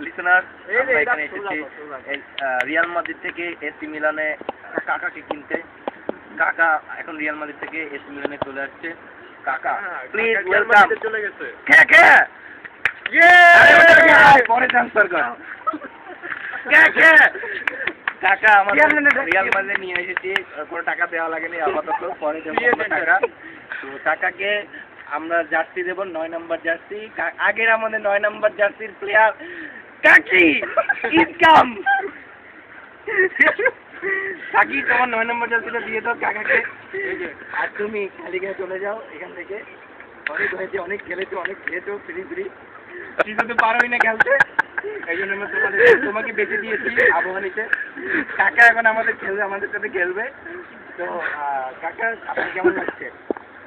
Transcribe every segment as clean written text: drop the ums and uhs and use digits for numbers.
Listener আমরা এখানে এসেছি রিয়াল মাদ্রিদ থেকে এসি মিলানে কাকাকে কিনতে। কাকা এখন রিয়াল মাদ্রিদ থেকে এসি মিলানে চলে আসছে। কাকা প্লিজ ওয়েলকাম। চলে গেছে। কে কে পরে ট্রান্সফার কর। কে কে কাকা আমাদের রিয়াল মাদ্রিদ নিয়ে এসেছি, কোনো টাকা দেওয়া লাগেনি আপাতত, পরে দেবো টাকা। তো কাকাকে আমরা জার্সি দেবো 9 নম্বর জার্সি। আগের আমাদের 9 নম্বর জার্সির প্লেয়ার কাকি ইনকাম। কাকি তোমার 9 নম্বর জার্সিটা দিয়ে দাও কাকাকে। আর তুমি খালি গায়ে চলে যাও এখান থেকে। অনেক হয়েছে, অনেক খেলেছো, অনেক খেয়েছো, ফ্রি ফ্রি তো পারোই না খেলতে, এই জন্য আমরা তোমাকে বেঁচে দিয়েছি আবহানিতে। কাকা এখন আমাদের খেলবে, আমাদের সাথে খেলবে। তো কাকা আপনার কেমন লাগছে?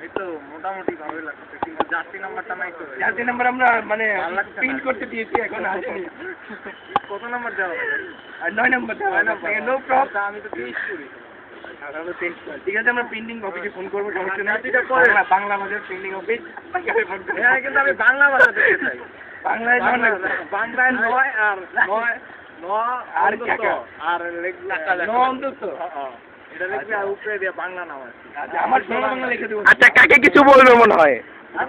এই তো মোটামুটি ভালোই লাগছে, কিন্তু জার্সি নাম্বারটা নাই তো। জার্সি নাম্বার আমরা মানে প্রিন্ট করতে দিয়েছি, এখন আসেনি। কত নাম্বার দেওয়া হবে? 9 নম্বর দেওয়া। নো প্রবলেম, আমি তো 23 করি। ঠিক আছে, আমরা প্রিন্টিং অফিসে ফোন করবো, সমস্যা নেই। বাংলা বাজার প্রিন্টিং অফিস হ্যাঁ, কিন্তু আমি বাংলা ভাষা দেখতে চাই। বাংলায় বাংলায় 9 আর 9 আর কাকা আর লিখবে 9 অন্তত। এটা লিখবে আর উপরে দিয়ে বাংলা নাম আছে। আচ্ছা, আমার সোনা বাংলা লিখে দেবো। আচ্ছা, কাকে কিছু বলবে মনে হয়?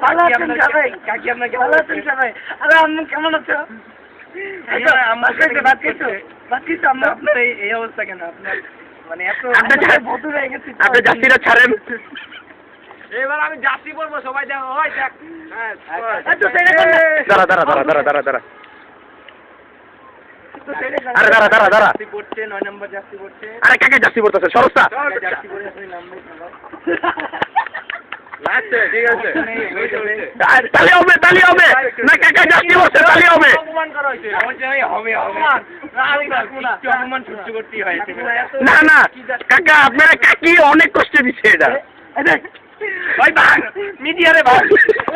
ভালো আছেন সবাই? কাকি আপনার কেমন আছেন সবাই? আরে আম্মু কেমন আছো? আমার সাথে বাত করছো? আমরা আপনার এই অবস্থা কেন? আপনার মানে এত বদল হয়ে গেছে। আপনি জার্সিটা ছাড়েন। এবার আমি জার্সি পরবো, সবাই দেখো। ওই দেখ। হ্যাঁ, দাঁড়া দাঁড়া দাঁড়া দাঁড়া দাঁড়া দাঁড়া আরে দাঁড়া দাঁড়া দাঁড়া জার্সি পড়ছে, 9 নম্বর জার্সি পড়ছে। আরে কাকে জার্সি পড়তেছে? সরস্তা জার্সি পরে আপনি নাম্বার লাগছে, ঠিক আছে। তালি হবে, তালি হবে না? কাকা জার্সি পড়ছে, তালি হবে। অপমান করা হয়েছে। হবে আমি থাকবো না। একটু অপমান সহ্য করতেই হয়। না না কাকা, আপনারা কাকি অনেক কষ্ট দিচ্ছে এটা। ওই ভাগ মিডিয়ারে ভাগ।